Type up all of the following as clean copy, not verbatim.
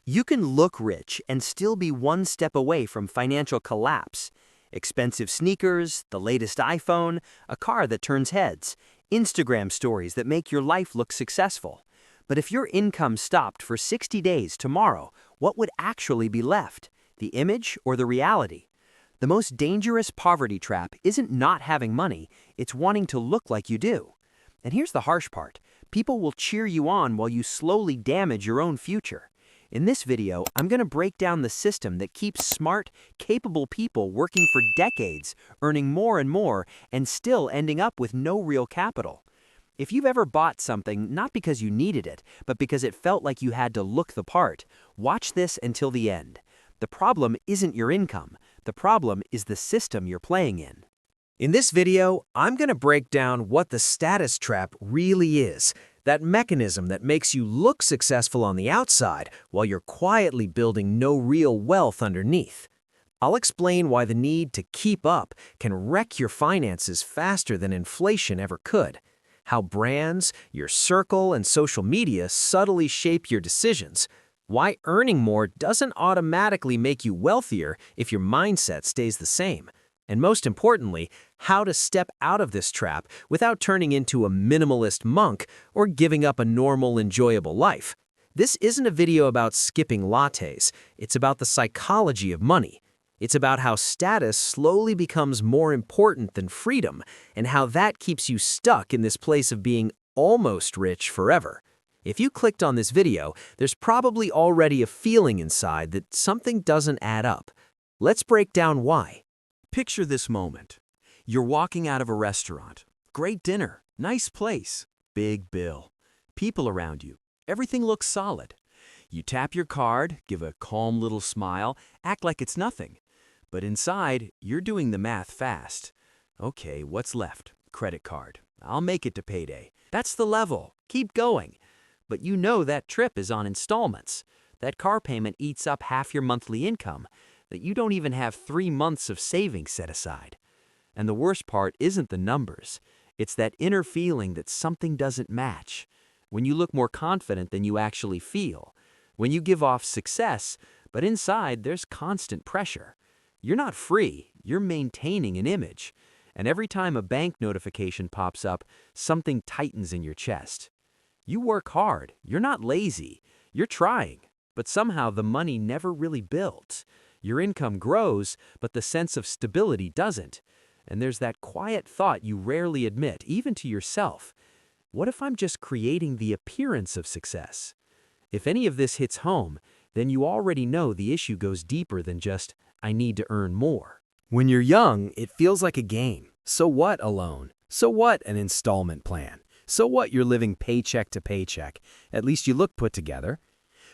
You can look rich and still be one step away from financial collapse. Expensive sneakers, the latest iPhone, a car that turns heads, Instagram stories that make your life look successful. But if your income stopped for 60 days tomorrow, what would actually be left? The image or the reality? The most dangerous poverty trap isn't not having money, it's wanting to look like you do. And here's the harsh part. People will cheer you on while you slowly damage your own future. In this video, I'm going to break down the system that keeps smart, capable people working for decades, earning more and more, and still ending up with no real capital. If you've ever bought something not because you needed it, but because it felt like you had to look the part, watch this until the end. The problem isn't your income. The problem is the system you're playing in. In this video, I'm going to break down what the status trap really is, that mechanism that makes you look successful on the outside while you're quietly building no real wealth underneath. I'll explain why the need to keep up can wreck your finances faster than inflation ever could, how brands, your circle, and social media subtly shape your decisions, why earning more doesn't automatically make you wealthier if your mindset stays the same, and most importantly, how to step out of this trap without turning into a minimalist monk or giving up a normal, enjoyable life. This isn't a video about skipping lattes. It's about the psychology of money. It's about how status slowly becomes more important than freedom and how that keeps you stuck in this place of being almost rich forever. If you clicked on this video, there's probably already a feeling inside that something doesn't add up. Let's break down why. Picture this moment. You're walking out of a restaurant. Great dinner, nice place, big bill. People around you. Everything looks solid. You tap your card, give a calm little smile, act like it's nothing. But inside, you're doing the math fast. Okay, what's left? Credit card. I'll make it to payday. That's the level. Keep going. But you know that trip is on installments. That car payment eats up half your monthly income. That you don't even have 3 months of savings set aside. And the worst part isn't the numbers. It's that inner feeling that something doesn't match. When you look more confident than you actually feel. When you give off success, but inside there's constant pressure. You're not free, you're maintaining an image. And every time a bank notification pops up, something tightens in your chest. You work hard, you're not lazy, you're trying, but somehow the money never really builds. Your income grows, but the sense of stability doesn't. And there's that quiet thought you rarely admit, even to yourself. What if I'm just creating the appearance of success? If any of this hits home, then you already know the issue goes deeper than just, I need to earn more. When you're young, it feels like a game. So what a loan? So what an installment plan? So what you're living paycheck to paycheck? At least you look put together.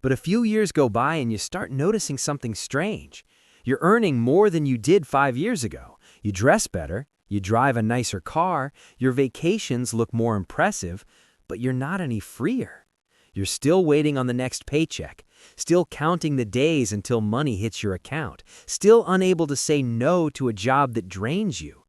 But a few years go by and you start noticing something strange. You're earning more than you did 5 years ago. You dress better, you drive a nicer car, your vacations look more impressive, but you're not any freer. You're still waiting on the next paycheck, still counting the days until money hits your account, still unable to say no to a job that drains you.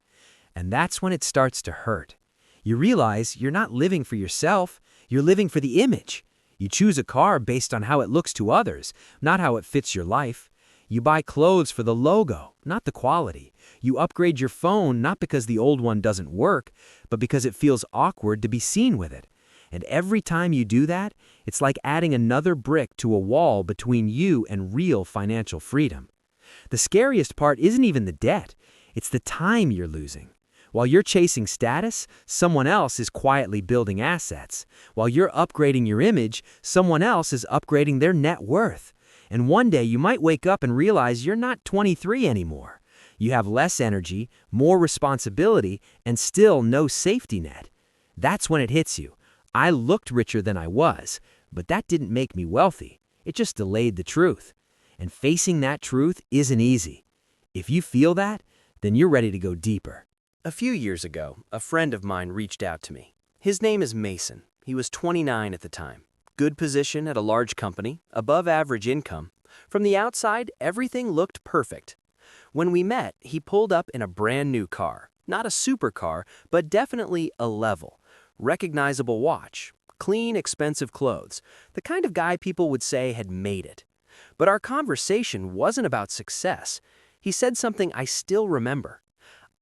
And that's when it starts to hurt. You realize you're not living for yourself, you're living for the image. You choose a car based on how it looks to others, not how it fits your life. You buy clothes for the logo, not the quality. You upgrade your phone not because the old one doesn't work, but because it feels awkward to be seen with it. And every time you do that, it's like adding another brick to a wall between you and real financial freedom. The scariest part isn't even the debt, it's the time you're losing. While you're chasing status, someone else is quietly building assets. While you're upgrading your image, someone else is upgrading their net worth. And one day you might wake up and realize you're not 23 anymore. You have less energy, more responsibility, and still no safety net. That's when it hits you. I looked richer than I was, but that didn't make me wealthy. It just delayed the truth. And facing that truth isn't easy. If you feel that, then you're ready to go deeper. A few years ago, a friend of mine reached out to me. His name is Mason. He was 29 at the time. Good position at a large company, above average income. From the outside, everything looked perfect. When we met, he pulled up in a brand new car. Not a supercar, but definitely a level. Recognizable watch. Clean, expensive clothes. The kind of guy people would say had made it. But our conversation wasn't about success. He said something I still remember.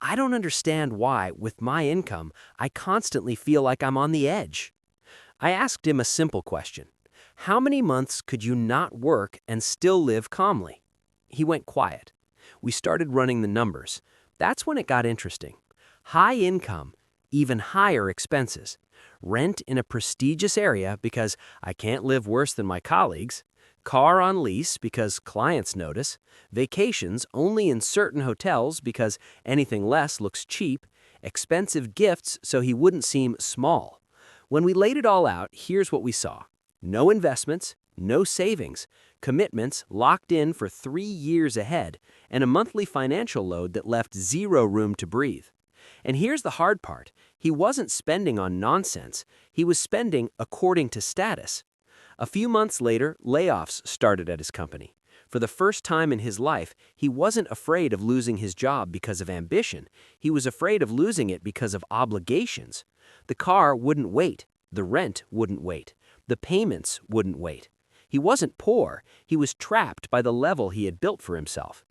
I don't understand why, with my income, I constantly feel like I'm on the edge. I asked him a simple question. How many months could you not work and still live calmly? He went quiet. We started running the numbers. That's when it got interesting. High income, even higher expenses. Rent in a prestigious area because I can't live worse than my colleagues. Car on lease because clients notice. Vacations only in certain hotels because anything less looks cheap. Expensive gifts so he wouldn't seem small. When we laid it all out, here's what we saw. No investments, no savings, commitments locked in for 3 years ahead, and a monthly financial load that left zero room to breathe. And here's the hard part. He wasn't spending on nonsense. He was spending according to status. A few months later, layoffs started at his company. For the first time in his life, he wasn't afraid of losing his job because of ambition. He was afraid of losing it because of obligations. The car wouldn't wait. The rent wouldn't wait. The payments wouldn't wait. He wasn't poor. He was trapped by the level he had built for himself.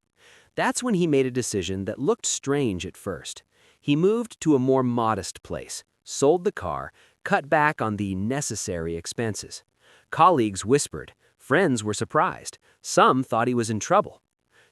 That's when he made a decision that looked strange at first. He moved to a more modest place, sold the car, cut back on the necessary expenses. Colleagues whispered. Friends were surprised. Some thought he was in trouble.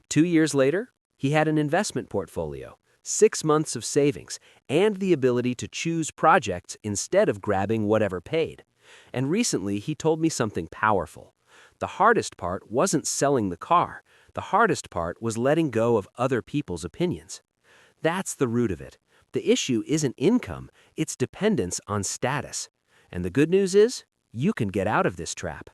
2 years later, he had an investment portfolio, 6 months of savings, and the ability to choose projects instead of grabbing whatever paid. And recently, he told me something powerful. The hardest part wasn't selling the car. The hardest part was letting go of other people's opinions. That's the root of it. The issue isn't income, it's dependence on status. And the good news is, you can get out of this trap.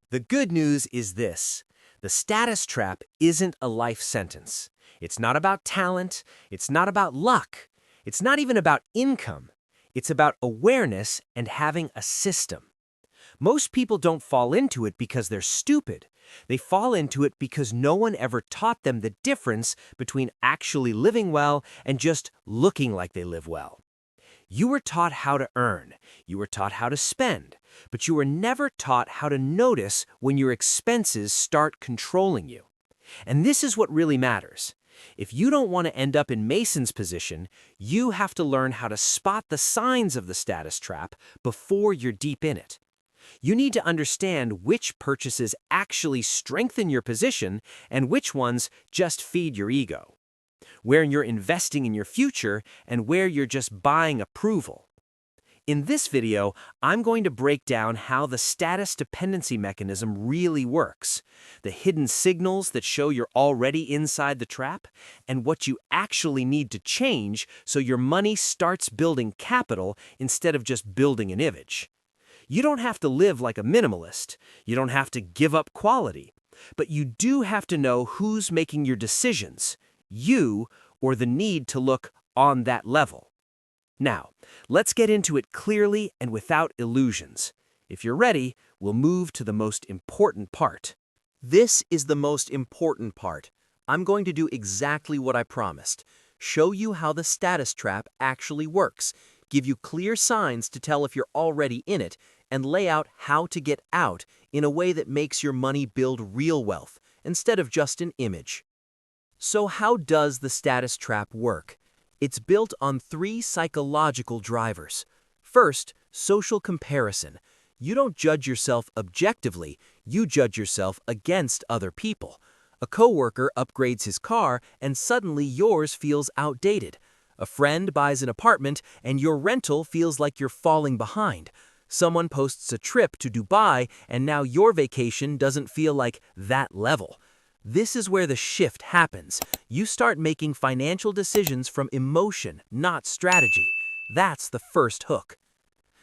The good news is this. The status trap isn't a life sentence. It's not about talent. It's not about luck. It's not even about income. It's about awareness and having a system. Most people don't fall into it because they're stupid. They fall into it because no one ever taught them the difference between actually living well and just looking like they live well. You were taught how to earn. You were taught how to spend. But you were never taught how to notice when your expenses start controlling you. And this is what really matters. If you don't want to end up in Mason's position, you have to learn how to spot the signs of the status trap before you're deep in it. You need to understand which purchases actually strengthen your position and which ones just feed your ego. Where you're investing in your future and where you're just buying approval. In this video, I'm going to break down how the status dependency mechanism really works, the hidden signals that show you're already inside the trap, and what you actually need to change so your money starts building capital instead of just building an image. You don't have to live like a minimalist. You don't have to give up quality. But you do have to know who's making your decisions, you or the need to look on that level. Now, let's get into it clearly and without illusions. If you're ready, we'll move to the most important part. This is the most important part. I'm going to do exactly what I promised. Show you how the status trap actually works, give you clear signs to tell if you're already in it, and lay out how to get out in a way that makes your money build real wealth instead of just an image. So how does the status trap work? It's built on 3 psychological drivers. First, social comparison. You don't judge yourself objectively, you judge yourself against other people. A coworker upgrades his car and suddenly yours feels outdated. A friend buys an apartment and your rental feels like you're falling behind. Someone posts a trip to Dubai and now your vacation doesn't feel like that level. This is where the shift happens. You start making financial decisions from emotion, not strategy. That's the first hook.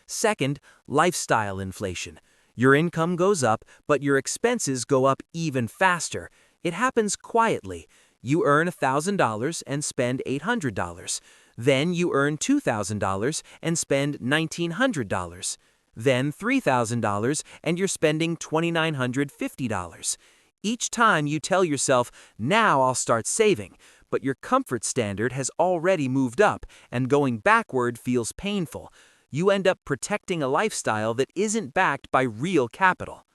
Second, lifestyle inflation. Your income goes up, but your expenses go up even faster. It happens quietly. You earn $1,000 and spend $800. Then you earn $2,000 and spend $1,900. Then $3,000 and you're spending $2,950. Each time you tell yourself, now I'll start saving, but your comfort standard has already moved up and going backward feels painful. You end up protecting a lifestyle that isn't backed by real capital.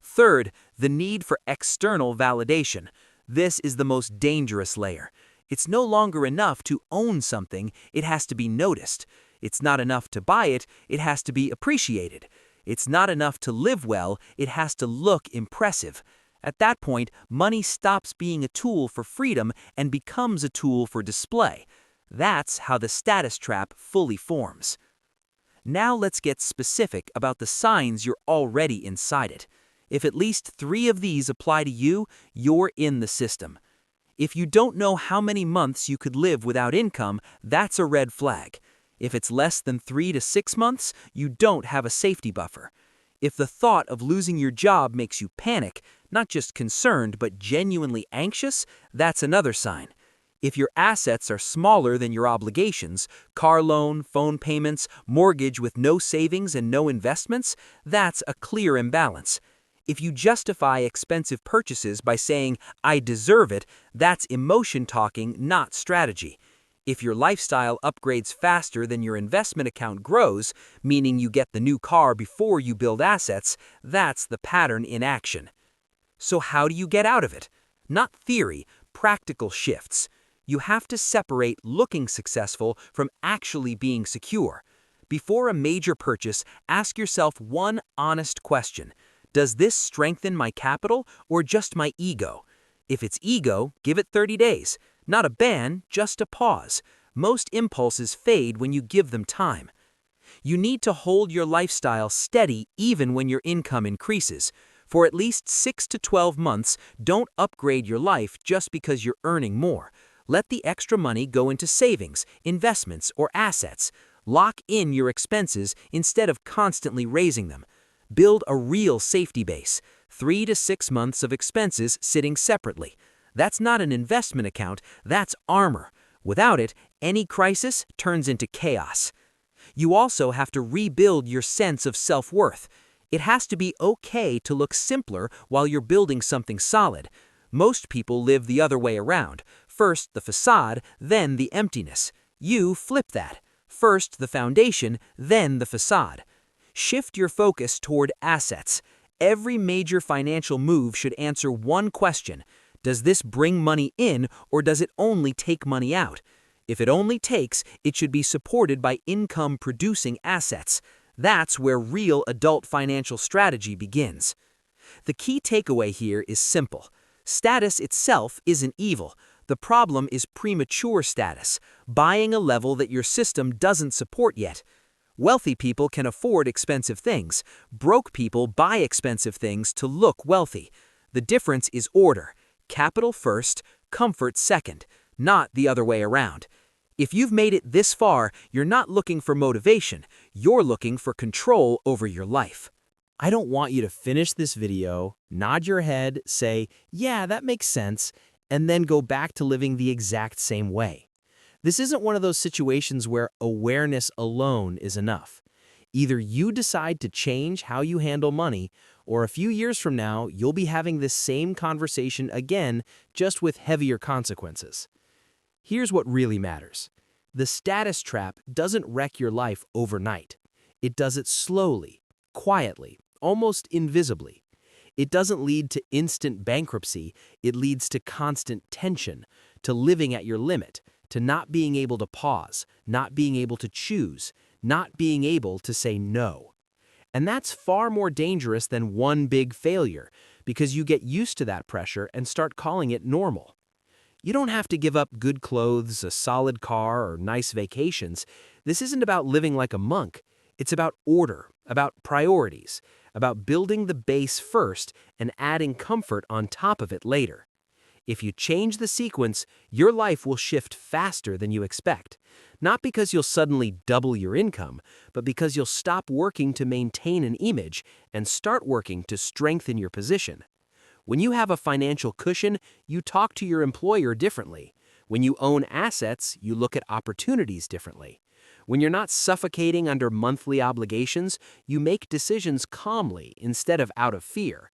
Third, the need for external validation. This is the most dangerous layer. It's no longer enough to own something, it has to be noticed. It's not enough to buy it, it has to be appreciated. It's not enough to live well, it has to look impressive. At that point, money stops being a tool for freedom and becomes a tool for display. That's how the status trap fully forms. Now let's get specific about the signs you're already inside it. If at least 3 of these apply to you, you're in the system. If you don't know how many months you could live without income, that's a red flag. If it's less than 3 to 6 months, you don't have a safety buffer. If the thought of losing your job makes you panic, not just concerned but genuinely anxious, that's another sign. If your assets are smaller than your obligations, car loan, phone payments, mortgage with no savings and no investments, that's a clear imbalance. If you justify expensive purchases by saying, "I deserve it," that's emotion talking, not strategy. If your lifestyle upgrades faster than your investment account grows, meaning you get the new car before you build assets, that's the pattern in action. So how do you get out of it? Not theory, practical shifts. You have to separate looking successful from actually being secure. Before a major purchase, ask yourself one honest question. Does this strengthen my capital or just my ego? If it's ego, give it 30 days. Not a ban, just a pause. Most impulses fade when you give them time. You need to hold your lifestyle steady even when your income increases. For at least 6 to 12 months, don't upgrade your life just because you're earning more. Let the extra money go into savings, investments, or assets. Lock in your expenses instead of constantly raising them. Build a real safety base, 3 to 6 months of expenses sitting separately. That's not an investment account, that's armor. Without it, any crisis turns into chaos. You also have to rebuild your sense of self-worth. It has to be okay to look simpler while you're building something solid. Most people live the other way around. First the facade, then the emptiness. You flip that. First the foundation, then the facade. Shift your focus toward assets. Every major financial move should answer one question. Does this bring money in or does it only take money out? If it only takes, it should be supported by income-producing assets. That's where real adult financial strategy begins. The key takeaway here is simple. Status itself isn't evil. The problem is premature status, buying a level that your system doesn't support yet. Wealthy people can afford expensive things. Broke people buy expensive things to look wealthy. The difference is order. Capital first, comfort second, not the other way around. If you've made it this far, you're not looking for motivation, you're looking for control over your life. I don't want you to finish this video, nod your head, say, "Yeah, that makes sense," and then go back to living the exact same way. This isn't one of those situations where awareness alone is enough. Either you decide to change how you handle money, or a few years from now, you'll be having this same conversation again, just with heavier consequences. Here's what really matters. The status trap doesn't wreck your life overnight. It does it slowly, quietly, almost invisibly. It doesn't lead to instant bankruptcy, it leads to constant tension, to living at your limit, to not being able to pause, not being able to choose, not being able to say no. And that's far more dangerous than one big failure, because you get used to that pressure and start calling it normal. You don't have to give up good clothes, a solid car, or nice vacations. This isn't about living like a monk. It's about order, about priorities, about building the base first and adding comfort on top of it later. If you change the sequence, your life will shift faster than you expect. Not because you'll suddenly double your income, but because you'll stop working to maintain an image and start working to strengthen your position. When you have a financial cushion, you talk to your employer differently. When you own assets, you look at opportunities differently. When you're not suffocating under monthly obligations, you make decisions calmly instead of out of fear.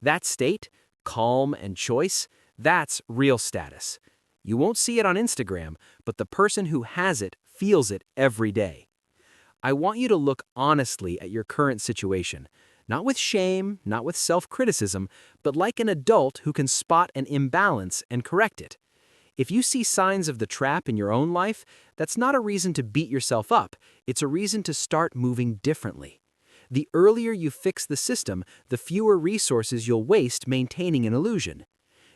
That state, calm and choice, that's real status. You won't see it on Instagram, but the person who has it feels it every day. I want you to look honestly at your current situation, Not with shame, not with self-criticism, but like an adult who can spot an imbalance and correct it. If you see signs of the trap in your own life, that's not a reason to beat yourself up, it's a reason to start moving differently. The earlier you fix the system, the fewer resources you'll waste maintaining an illusion.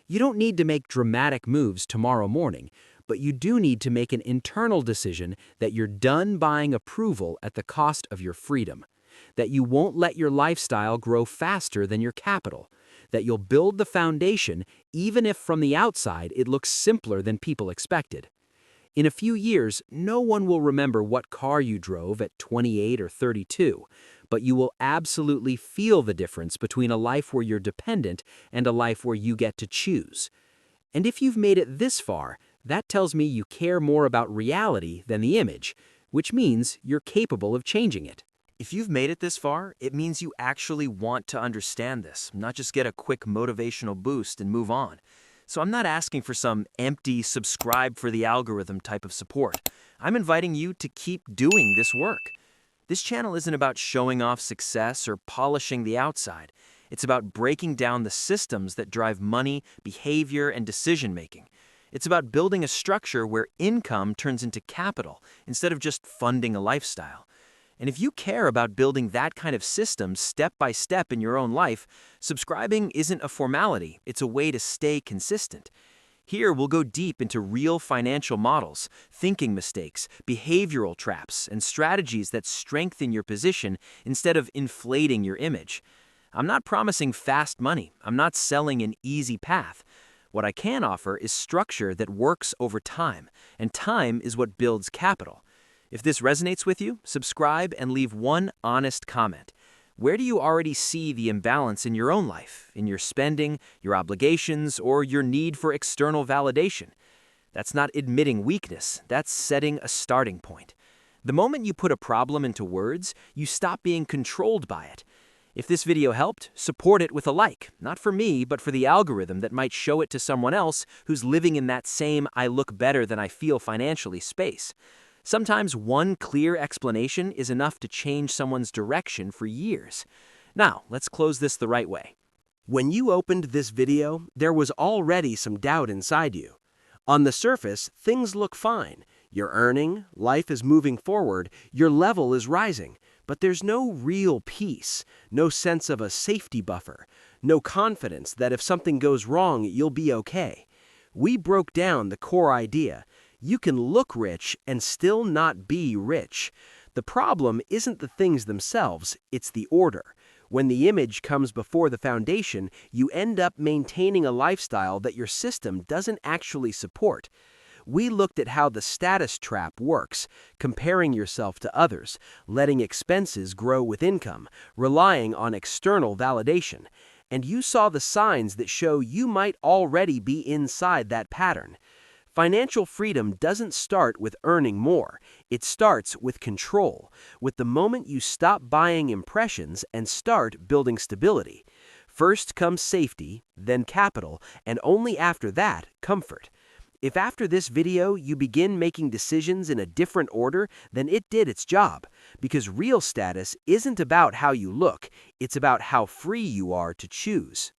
You don't need to make dramatic moves tomorrow morning, but you do need to make an internal decision that you're done buying approval at the cost of your freedom, that you won't let your lifestyle grow faster than your capital, that you'll build the foundation even if from the outside it looks simpler than people expected. In a few years, no one will remember what car you drove at 28 or 32, but you will absolutely feel the difference between a life where you're dependent and a life where you get to choose. And if you've made it this far, that tells me you care more about reality than the image, which means you're capable of changing it. If you've made it this far, it means you actually want to understand this, not just get a quick motivational boost and move on. So I'm not asking for some empty subscribe for the algorithm type of support. I'm inviting you to keep doing this work. This channel isn't about showing off success or polishing the outside. It's about breaking down the systems that drive money, behavior, and decision-making. It's about building a structure where income turns into capital instead of just funding a lifestyle. And if you care about building that kind of system step by step in your own life, subscribing isn't a formality, it's a way to stay consistent. Here, we'll go deep into real financial models, thinking mistakes, behavioral traps, and strategies that strengthen your position instead of inflating your image. I'm not promising fast money. I'm not selling an easy path. What I can offer is structure that works over time, and time is what builds capital. If this resonates with you, subscribe and leave one honest comment. Where do you already see the imbalance in your own life, in your spending, your obligations, or your need for external validation? That's not admitting weakness, that's setting a starting point. The moment you put a problem into words, you stop being controlled by it. If this video helped, support it with a like, not for me, but for the algorithm that might show it to someone else who's living in that same I look better than I feel financially space. Sometimes one clear explanation is enough to change someone's direction for years. Now, let's close this the right way. When you opened this video, there was already some doubt inside you. On the surface, things look fine. You're earning, life is moving forward, your level is rising, but there's no real peace, no sense of a safety buffer, no confidence that if something goes wrong, you'll be okay. We broke down the core idea. You can look rich and still not be rich. The problem isn't the things themselves, it's the order. When the image comes before the foundation, you end up maintaining a lifestyle that your system doesn't actually support. We looked at how the status trap works, comparing yourself to others, letting expenses grow with income, relying on external validation. And you saw the signs that show you might already be inside that pattern. Financial freedom doesn't start with earning more. It starts with control, with the moment you stop buying impressions and start building stability. First comes safety, then capital, and only after that, comfort. If after this video you begin making decisions in a different order, then it did its job, because real status isn't about how you look, it's about how free you are to choose.